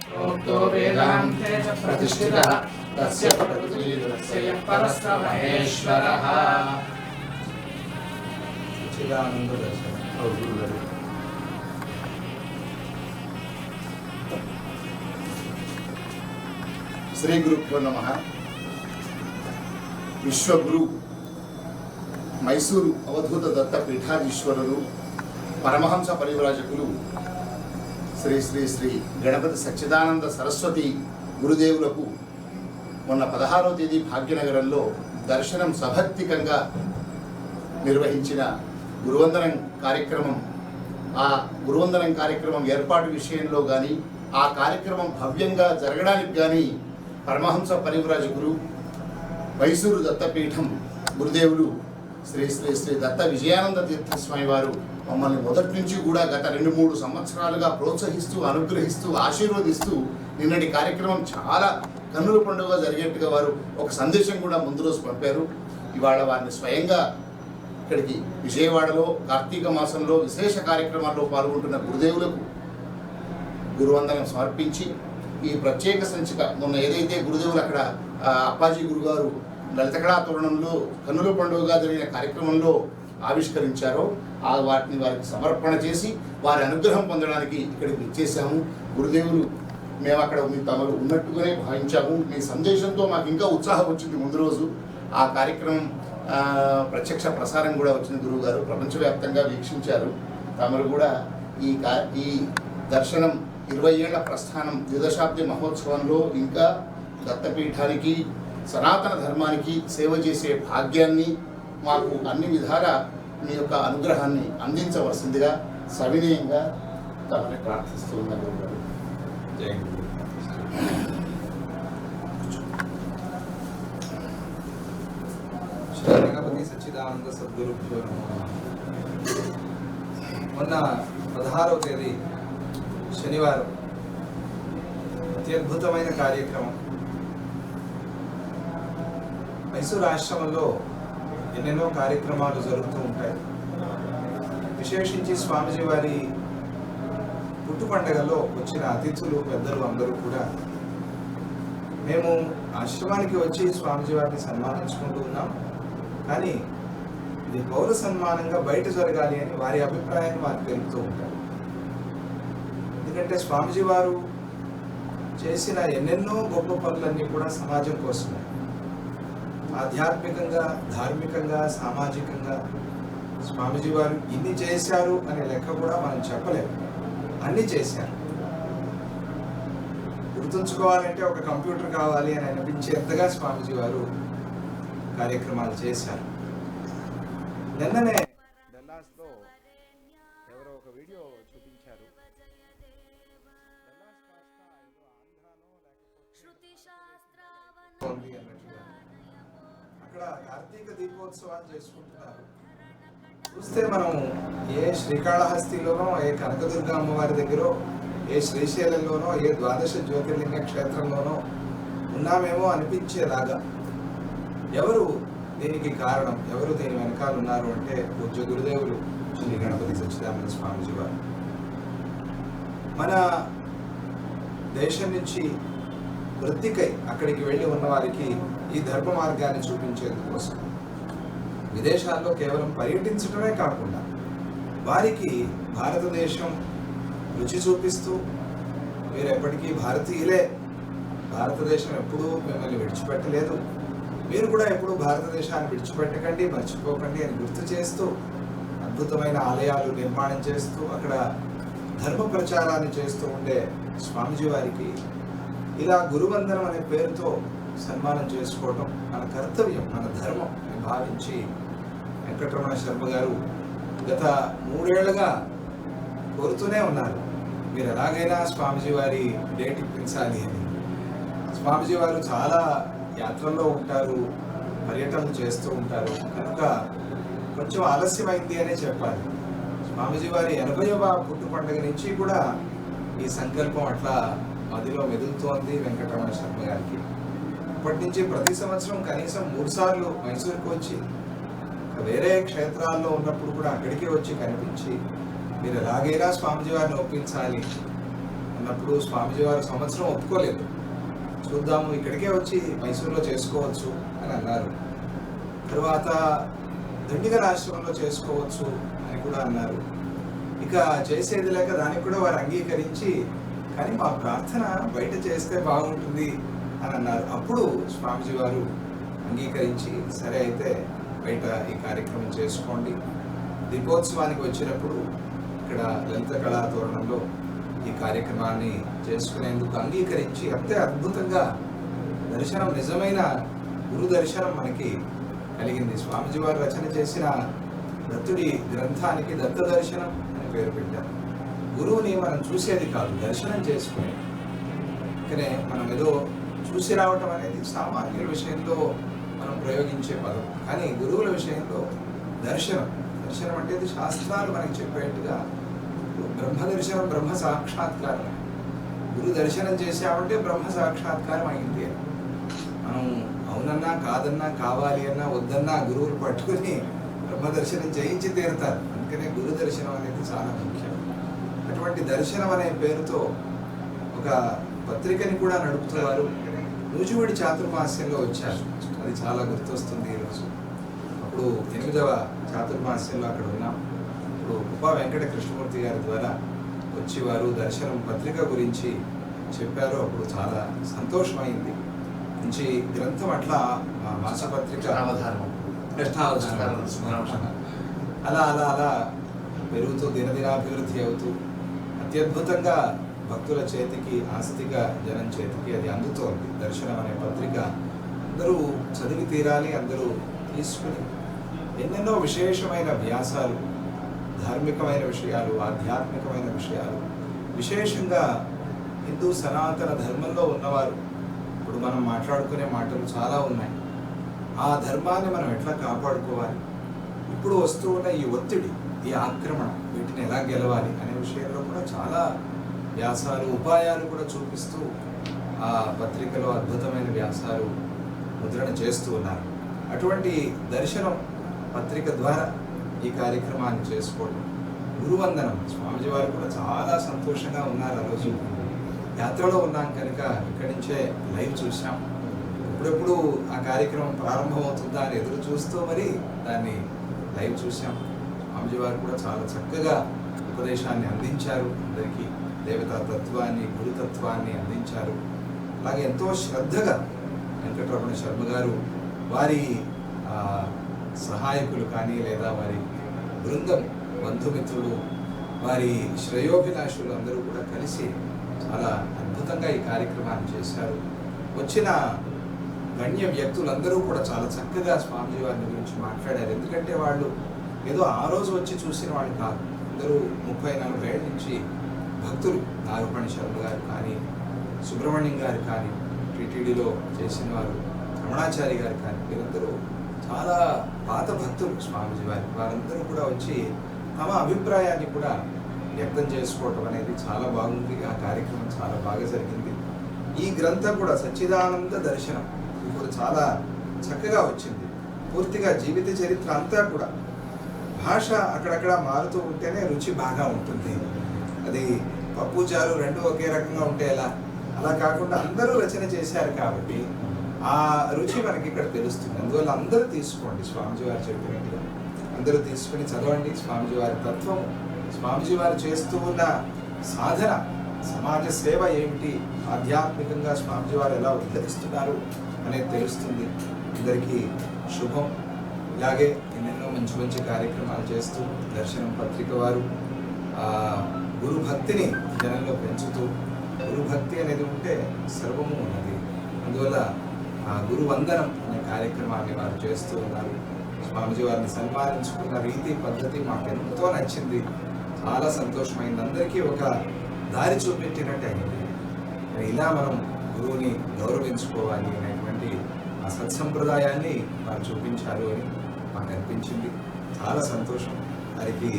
प्रोक्तो वेदान्ते च प्रतिष्ठितः तस्य प्रकृतिर्यस्य यः परस्य महेश्वरः। सच्चिदानंद दर्शन। శ్రీ గురుభ్యో నమః. విశ్వగురు మైసూరు అవధూత దత్త పీఠాధీశ్వరులు పరమహంస పరివ్రాజకులు శ్రీ శ్రీ శ్రీ గణపతి సచ్చిదానంద సరస్వతి గురుదేవులకు మొన్న 16వ తేదీ భాగ్యనగరంలో దర్శనం సభక్తికంగా నిర్వహించిన గురువందనం కార్యక్రమం, ఆ గురువందనం కార్యక్రమం ఏర్పాటు విషయంలో కానీ ఆ కార్యక్రమం భవ్యంగా జరగడానికి కానీ పరమహంస పరివ్రాజకులు మైసూరు దత్తపీఠం గురుదేవులు శ్రీ శ్రీ శ్రీ దత్త విజయానంద తీర్థస్వామి వారు మమ్మల్ని మొదటి నుంచి కూడా గత 2-3 సంవత్సరాలుగా ప్రోత్సహిస్తూ, అనుగ్రహిస్తూ, ఆశీర్వదిస్తూ నిన్నటి కార్యక్రమం చాలా కన్నుల పండుగ జరిగేట్టుగా వారు ఒక సందేశం కూడా ముందు రోజు పంపారు. ఇవాళ వారిని స్వయంగా ఇక్కడికి విజయవాడలో కార్తీక మాసంలో విశేష కార్యక్రమాల్లో పాల్గొంటున్న గురుదేవులకు గురువందనం సమర్పించి ఈ ప్రత్యేక సంచిక మొన్న ఏదైతే గురుదేవులు అక్కడ అప్పాజీ గురుగారు లలితకళా తోరణంలో కన్నుల పండుగగా జరిగిన కార్యక్రమంలో ఆవిష్కరించారో వాటిని వారికి సమర్పణ చేసి వారి అనుగ్రహం పొందడానికి ఇక్కడికి ఇచ్చేసాము. గురుదేవులు మేము అక్కడ తమరు ఉన్నట్టుగానే భావించాము. మీ సందేశంతో మాకు ఇంకా ఉత్సాహం వచ్చింది. ముందు రోజు ఆ కార్యక్రమం ప్రత్యక్ష ప్రసారం కూడా వచ్చింది. గురువుగారు ప్రపంచవ్యాప్తంగా వీక్షించారు. తమరు కూడా ఈ దర్శనం 20 ఏళ్ల ప్రస్థానం ద్విదశాబ్ది మహోత్సవంలో ఇంకా దత్తపీఠానికి సనాతన ధర్మానికి సేవ చేసే భాగ్యాన్ని మాకు అన్ని విధాల మీ యొక్క అనుగ్రహాన్ని అందించవలసిందిగా సవినయంగా తమని ప్రార్థిస్తూ ఉన్నా గురుగారు. జై శ్రీ గణపతి సచ్చిదానంద సద్గురుభ్యో నమః. మొన్న 16వ తేదీ శనివారం అత్యద్భుతమైన కార్యక్రమం. మైసూరు ఆశ్రమంలో ఎన్నెన్నో కార్యక్రమాలు జరుగుతూ ఉంటాయి. విశేషించి స్వామిజీ వారి పుట్టు పండుగలో వచ్చిన అతిథులు, పెద్దలు అందరూ కూడా మేము ఆశ్రమానికి వచ్చి స్వామిజీ వారిని సన్మానించుకుంటూ ఉన్నాం. కానీ ఇది పౌర సన్మానంగా బయట జరగాలి అని వారి అభిప్రాయాన్ని వారు తెలుపుతూ ఉంటారు. ఎందుకంటే స్వామిజీ వారు చేసిన ఎన్నెన్నో గొప్ప పనులన్నీ కూడా సమాజం కోసమే. ఆధ్యాత్మికంగా, ధార్మికంగా, సామాజికంగా స్వామిజీ వారు ఇన్ని చేశారు అనే లెక్క కూడా మనం చెప్పలేము. అన్నీ చేశారు. గుర్తుంచుకోవాలంటే ఒక కంప్యూటర్ కావాలి అని అనిపించేంతగా స్వామిజీ వారు కార్యక్రమాలు చేశారు. నిన్ననే డల్లాస్లో ఎవరో ఒక వీడియో చూపించారు. డల్లాస్ కాస్త ఏదో ఆంధ్రానో లేకపోతే అన్నట్టుగా అక్కడ కార్తీక దీపోత్సవాలు చేసుకుంటున్నారు. చూస్తే మనం ఏ శ్రీకాళహస్తిలోనో, ఏ కనకదుర్గ అమ్మవారి దగ్గర, ఏ శ్రీశైలంలోనో, ఏ ద్వాదశ జ్యోతిర్లింగ క్షేత్రంలోనో ఉన్నామేమో అనిపించేలాగా. ఎవరు దీనికి కారణం, ఎవరు దీని వెనకాల ఉన్నారు అంటే పూజ్య గురుదేవులు శ్రీ గణపతి సచ్చిదానంద స్వామిజీ వారు. మన దేశం నుంచి వృత్తికై అక్కడికి వెళ్ళి ఉన్న వారికి ఈ ధర్మ మార్గాన్ని చూపించేందుకోసం విదేశాల్లో కేవలం పర్యటించడమే కాకుండా వారికి భారతదేశం రుచి చూపిస్తూ, మీరు ఎప్పటికీ భారతీయులే, భారతదేశం ఎప్పుడూ మిమ్మల్ని విడిచిపెట్టలేదు, మీరు కూడా ఎప్పుడూ భారతదేశాన్ని విడిచిపెట్టకండి, మర్చిపోకండి అని గుర్తు చేస్తూ అద్భుతమైన ఆలయాలు నిర్మాణం చేస్తూ అక్కడ ధర్మ ప్రచారాన్ని చేస్తూ ఉండే స్వామిజీ వారికి ఇలా గురువందనం అనే పేరుతో సన్మానం చేసుకోవడం మన కర్తవ్యం, మన ధర్మం అని భావించి వెంకటరమణ శర్మ గారు గత 3 ఏళ్లుగా కోరుతూనే ఉన్నారు, మీరు ఎలాగైనా స్వామిజీ వారి డేట్ ఇప్పించాలి అని. స్వామిజీ వారు చాలా యాత్రల్లో ఉంటారు, పర్యటనలు చేస్తూ ఉంటారు, కనుక కొంచెం ఆలస్యమైంది అనే చెప్పాలి. స్వామిజీ వారి 80వ పుట్టు పండుగ నుంచి కూడా ఈ సంకల్పం అట్లా మదిలో మెదులుతోంది వెంకటరమణ శర్మ గారికి. అప్పటి నుంచి ప్రతి సంవత్సరం కనీసం 3 సార్లు మైసూరుకు వచ్చి, వేరే క్షేత్రాల్లో ఉన్నప్పుడు కూడా అక్కడికే వచ్చి కనిపించి మీరు ఎలాగైనా స్వామిజీ వారిని ఒప్పించాలి అన్నప్పుడు స్వామిజీ వారు సంవత్సరం ఒప్పుకోలేదు. చూద్దాము, ఇక్కడికే వచ్చి మైసూరులో చేసుకోవచ్చు అని అన్నారు. తర్వాత దండిగల్ ఆశ్రమంలో చేసుకోవచ్చు అని కూడా అన్నారు. ఇక చేసేది లేక దానికి కూడా వారు అంగీకరించి, కానీ మా ప్రార్థన బయట చేస్తే బాగుంటుంది అని అన్నారు. అప్పుడు స్వామిజీ వారు అంగీకరించి, సరే అయితే బయట ఈ కార్యక్రమం చేసుకోండి. దీపోత్సవానికి వచ్చినప్పుడు ఇక్కడ లలిత కళాతోరణంలో ఈ కార్యక్రమాన్ని చేసుకునేందుకు అంగీకరించి, అంతే అద్భుతంగా దర్శనం, నిజమైన గురు దర్శనం మనకి కలిగింది. స్వామిజీ వారు రచన చేసిన దత్తుడి గ్రంథానికి దత్త దర్శనం అని పేరు పెట్టారు. గురువుని మనం చూసేది కాదు, దర్శనం చేసుకునేది. అందుకనే మనం ఏదో చూసి రావటం అనేది సామాన్యుల విషయంలో మనం ప్రయోగించే పదం, కానీ గురువుల విషయంలో దర్శనం అంటే ఇది శాస్త్రాలు మనకి చెప్పేట్టుగా బ్రహ్మ దర్శనం, బ్రహ్మ సాక్షాత్కారం. గురు దర్శనం చేసామంటే బ్రహ్మ సాక్షాత్కారం అయింది అని. మనం అవునన్నా కాదన్నా, కావాలి అన్నా వద్దన్నా గురువులు పట్టుకుని బ్రహ్మ దర్శనం చేయించి తీరుతారు. అందుకనే గురు దర్శనం అనేది చాలా ముఖ్యం. అటువంటి దర్శనం అనే పేరుతో ఒక పత్రికని కూడా నడుపుతున్నారు. నూజివీడి చాతుర్మాస్యంలో వచ్చారు, అది చాలా గుర్తొస్తుంది ఈరోజు. అప్పుడు 8వ చాతుర్మాస్యంలో అక్కడ ఉన్నాం. ఇప్పుడు ఉపా వెంకట కృష్ణమూర్తి గారి ద్వారా వచ్చి వారు దర్శనం పత్రిక గురించి చెప్పారు. అప్పుడు చాలా సంతోషమైంది. మంచి గ్రంథం, అట్లా మాసపత్రిక అలా అలా అలా పెరుగుతూ దినదినాభివృద్ధి అవుతూ అత్యద్భుతంగా భక్తుల చేతికి, ఆస్తిక జనం చేతికి అది అందుతోంది. దర్శనం అనే పత్రిక అందరూ చదివి తీరాలి, అందరూ తీసుకుని ఎన్నెన్నో విశేషమైన వ్యాసాలు, ధార్మికమైన విషయాలు, ఆధ్యాత్మికమైన విషయాలు, విశేషంగా హిందూ సనాతన ధర్మంలో ఉన్నవారు ఇప్పుడు మనం మాట్లాడుకునే మాటలు చాలా ఉన్నాయి. ఆ ధర్మాన్ని మనం ఎట్లా కాపాడుకోవాలి, ఇప్పుడు వస్తూ ఉన్న ఈ ఒత్తిడి, ఈ ఆక్రమణ, వీటిని ఎలా గెలవాలి అనే విషయంలో కూడా చాలా వ్యాసాలు, ఉపాయాలు కూడా చూపిస్తూ ఆ పత్రికలో అద్భుతమైన వ్యాసాలు ముద్రణ చేస్తూ ఉన్నారు. అటువంటి దర్శనం పత్రిక ద్వారా ఈ కార్యక్రమాన్ని చేసుకోవడం, గురువందనం, స్వామిజీ వారు కూడా చాలా సంతోషంగా ఉన్నారు. ఆ రోజు యాత్రలో ఉన్నాం కనుక ఇక్కడి నుంచే లైవ్ చూసాం. ఎప్పుడెప్పుడు ఆ కార్యక్రమం ప్రారంభమవుతుందా అని ఎదురు చూస్తూ మరి దాన్ని లైవ్ చూసాం. స్వామిజీ వారు కూడా చాలా చక్కగా ఉపదేశాన్ని అందించారు. అందరికీ దేవతా తత్వాన్ని, గురుతత్వాన్ని అందించారు. అలాగే ఎంతో శ్రద్ధగా వెంకటరమణ శర్మ గారు, వారి సహాయకులు కానీ లేదా వారి బృందం, బంధుమిత్రులు, వారి శ్రేయోభిలాషులు అందరూ కూడా కలిసి చాలా అద్భుతంగా ఈ కార్యక్రమాన్ని చేశారు. వచ్చిన గణ్య వ్యక్తులందరూ కూడా చాలా చక్కగా స్వామిజీ వారిని గురించి మాట్లాడారు. ఎందుకంటే వాళ్ళు ఏదో ఆ రోజు వచ్చి చూసిన వాళ్ళు కాదు, అందరూ 30-40 ఏళ్ళ నుంచి భక్తులు. నాగపణి శర్మ గారు కానీ, సుబ్రహ్మణ్యం గారు కానీ, టీటీడీలో చేసిన వారు, రమణాచారి గారు కానీ, వీరందరూ చాలా పాత భక్తులు స్వామిజీ వారి. వారందరూ కూడా వచ్చి తమ అభిప్రాయాన్ని కూడా వ్యక్తం చేసుకోవటం అనేది చాలా బాగుంది. ఆ కార్యక్రమం చాలా బాగా జరిగింది. ఈ గ్రంథం కూడా సచ్చిదానంద దర్శనం ఇప్పుడు చాలా చక్కగా వచ్చింది. పూర్తిగా జీవిత చరిత్ర అంతా కూడా, భాష అక్కడక్కడ మారుతూ ఉంటేనే రుచి బాగా ఉంటుంది. అది పప్పు చారు రెండు ఒకే రకంగా ఉంటే అలా కాకుండా అందరూ రచన చేశారు కాబట్టి ఆ రుచి మనకి ఇక్కడ తెలుస్తుంది. అందువల్ల అందరూ తీసుకోండి, స్వామిజీ వారు చెప్పినట్టుగా అందరూ తీసుకుని చదవండి. స్వామిజీ వారి తత్వం, స్వామిజీ వారు చేస్తూ ఉన్న సాధన, సమాజ సేవ ఏమిటి, ఆధ్యాత్మికంగా స్వామిజీ వారు ఎలా ఉద్ధరిస్తున్నారు అనేది తెలుస్తుంది. అందరికీ శుభం. ఇలాగే ఎన్నెన్నో మంచి మంచి కార్యక్రమాలు చేస్తూ దర్శనం పత్రిక వారు గురు భక్తిని జనంలో పెంచుతూ, గురు భక్తి అనేది ఉంటే సర్వము ఉన్నది. అందువల్ల గురు వందనం అనే కార్యక్రమాన్ని వారు చేస్తూ ఉన్నారు. స్వామిజీ వారిని సన్మానించుకున్న రీతి, పద్ధతి మాకు ఎంతో నచ్చింది. చాలా సంతోషమైంది. అందరికీ ఒక దారి చూపెట్టినట్టు అయింది. ఇలా మనం గురువుని గౌరవించుకోవాలి అనేటువంటి ఆ సత్సంప్రదాయాన్ని వారు చూపించారు అని మాకు అనిపించింది. చాలా సంతోషం. వారికి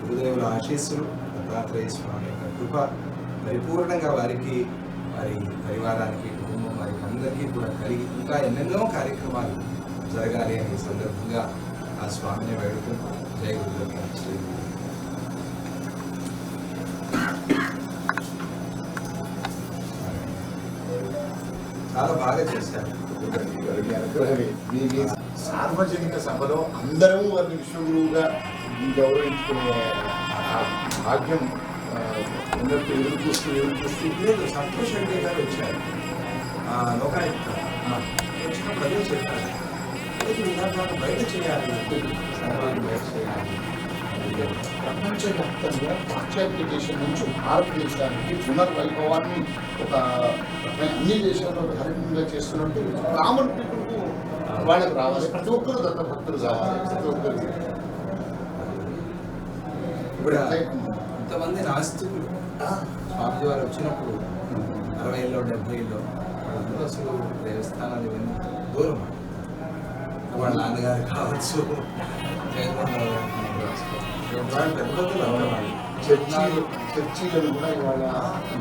గురుదేవుల ఆశీస్సులు, దత్తాత్రేయ స్వామి యొక్క కృప పరిపూర్ణంగా వారికి, వారి పరివారానికి, కుటుంబం వారికి అందరికీ కూడా కలిగి ఇంకా ఎన్నెన్నో కార్యక్రమాలు జరగాలి అనే సందర్భంగా ఆ స్వామిని వేడుకుంటూ జై గురుదత్త శ్రీ చాలా బాగా చేశారు. మీ సార్వజనిక సభలో అందరం వారిని విశ్వగురువుగా గౌరవించుకునే భాగ్యం ఉన్నట్టు ఎదురు చూస్తూ లేదు, సంతోష్ రెడ్డి గారు వచ్చారు లోకాయుక్త వచ్చినప్పుడు అదే చెప్పారు, విధానాలు బయట చేయాలి, బయట చేయాలి. ప్రపంచవ్యాప్తంగా పాశ్చాత్య దేశం నుంచి భారతదేశానికి పునర్వైభవాన్ని ఒక అన్ని దేశాల్లో ధార్మికంగా చేస్తున్నట్టు కామన్ పీపుల్కు వాళ్ళకి రావాలి. ప్రతి ఒక్కరు దత్తభక్తులు కావాలి. ప్రతి ఒక్కరికి ఇప్పుడు ఇంతమంది నాస్తికులు స్వామి వారు వచ్చినప్పుడు 60లో 70లో వాళ్ళందరూ అసలు దేవస్థానాలు ఇవన్నీ దూరం. వాళ్ళ నాన్నగారు కావచ్చు, జగన్మోహన్ రావు గారు పెద్దలు అవ్వాలి. చర్చీలను కూడా ఇవాళ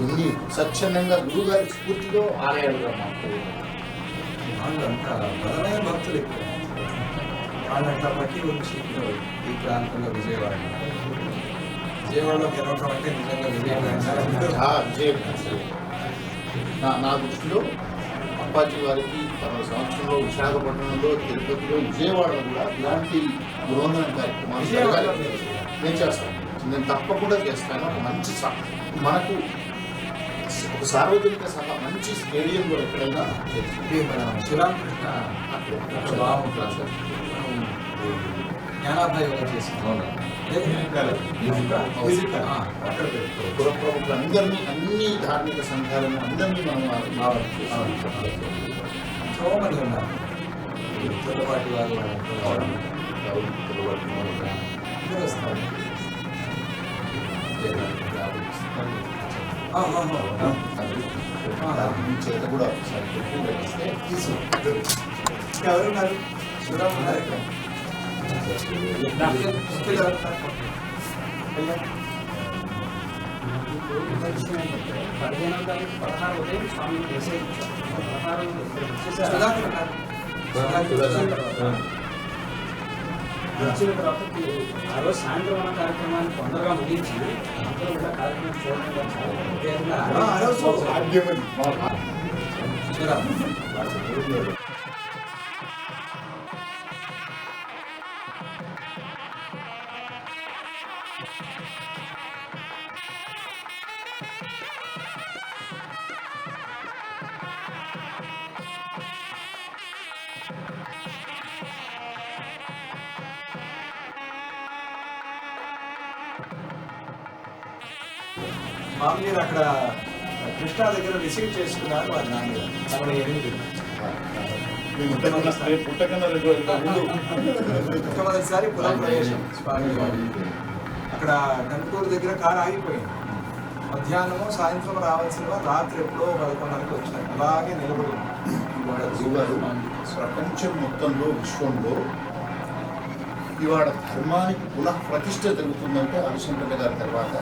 ఎన్ని స్వచ్ఛందంగా గురువుగారి స్ఫూర్తిలో ఆలయాలుగా మాకు వాళ్ళు అంత బలమైన భక్తులు ఎక్కువ. వాళ్ళంతా పట్టి వచ్చి ఈ ప్రాంతంలో విజయవాడలో గెలవడం అంటే నిజంగా విజయం. నా దృష్టిలో అప్పాజీ వారికి 10 సంవత్సరంలో విశాఖపట్నంలో, తిరుపతిలో, విజయవాడలో కూడా ఇలాంటి బృందన కార్యక్రమాలు జరగాలి. నేను చేస్తాను, నేను తప్పకుండా చేస్తాను. ఒక మంచి మనకు ఒక సార్వజనిక సభ, మంచి స్టేడియం కూడా ఎక్కడైనా శిలాంకృష్ణ జ్ఞానాభాయ్ చేసిన పురప్రముఖులందరినీ, అన్ని ధార్మిక సంఘాలను అందరినీ మనం ఎంతో మంది ఉన్నారు. తొలపాటి వారు అందరూ వస్తారు. చేత కూడా ఎవరున్నారు? శివరామ్ ఉన్నారు ఇక్కడ. వచ్చిన తర్వాత ఆ రోజు సాయంత్రం ఉన్న కార్యక్రమాన్ని తొందరగా ముగించి అందరూ కూడా కార్యక్రమం చూడడం మామూలుగా అక్కడ కృష్ణా దగ్గర రిసీవ్ చేసుకున్నారు వారి నాన్నగారు. 68 మొట్టమొదటిసారి పునఃప్రవేశం స్వామి వారి. అక్కడ కంటూరు దగ్గర కారు ఆగిపోయింది. మధ్యాహ్నము సాయంత్రం రావాల్సిన రాత్రి ఎప్పుడో 11:30కి వచ్చారు. అలాగే నిలబడి ప్రపంచం మొత్తంలో, విశ్వంలో ఇవాళ ధర్మానికి పునః ప్రతిష్ట జరుగుతుందంటే హరిశంకర్ గారి తర్వాత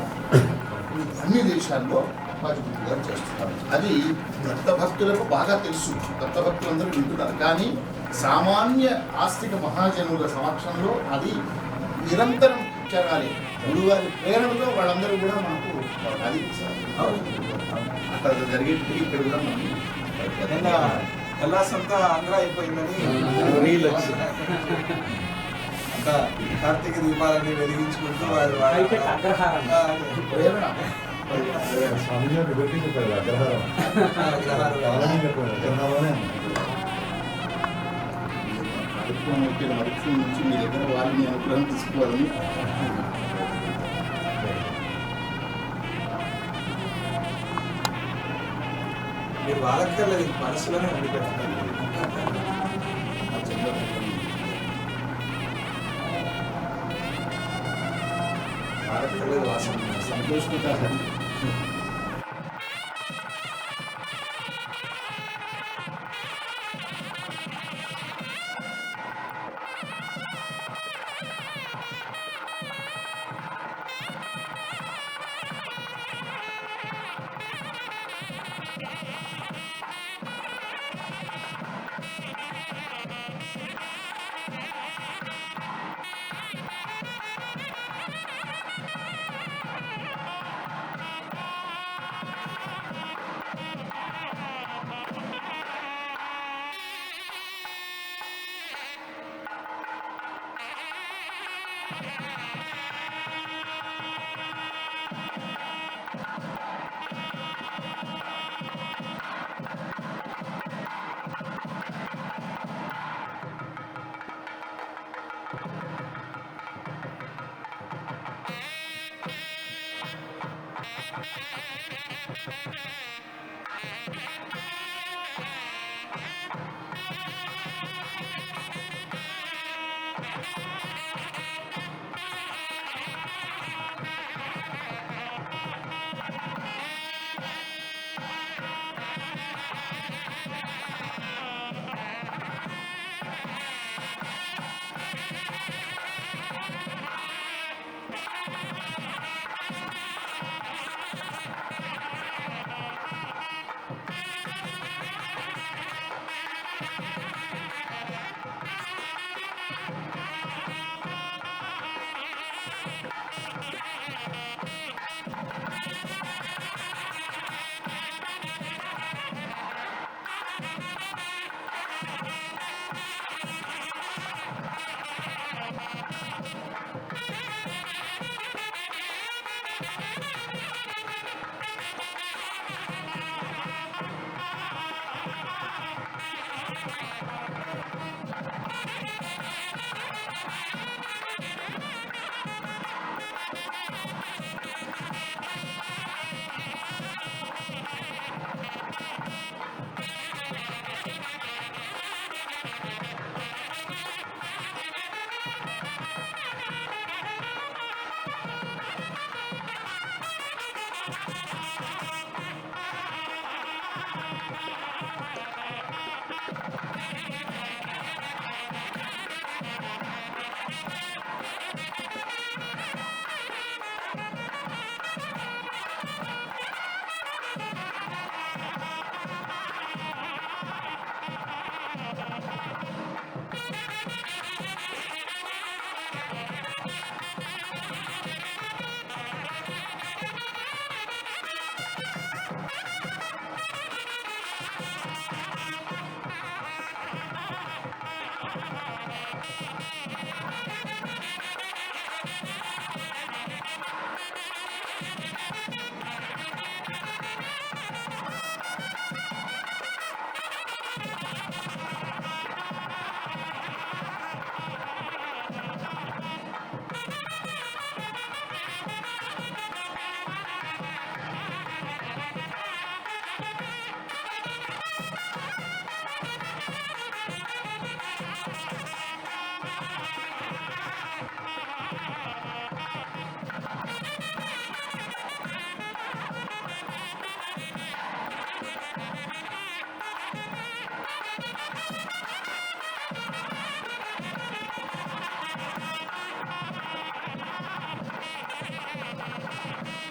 అన్ని దేశాల్లో వాజ్పేయి గారు చేస్తున్నారు. అది దత్తభక్తులకు బాగా తెలుసు, దత్తభక్తులందరూ వింటున్నారు. కానీ సామాన్య ఆస్తిక మహాజనుల సమక్షంలో అది నిరంతరం జరగాలి. గురువారి ప్రేరణలో వాళ్ళందరూ కూడా మనకు అది అక్కడ జరిగేటివి ఇక్కడ కూడా మనం నిన్న ఎల్లాసంతా ఆంధ్ర అయిపోయిందని అంతా కార్తీక దీపాలన్నీ వెలిగించుకుంటూ వారు అగ్రహారం ప్రేరణ మరుక్షం నుంచి మీ దగ్గర వారిని అనుగ్రహం తీసుకోవాలని మీరు వాళ్ళక్కర్లేదు, మనసులోనే ఉండిపోతున్నారు. వాళ్ళక్కర్లేదు వాసన సంతోషంగా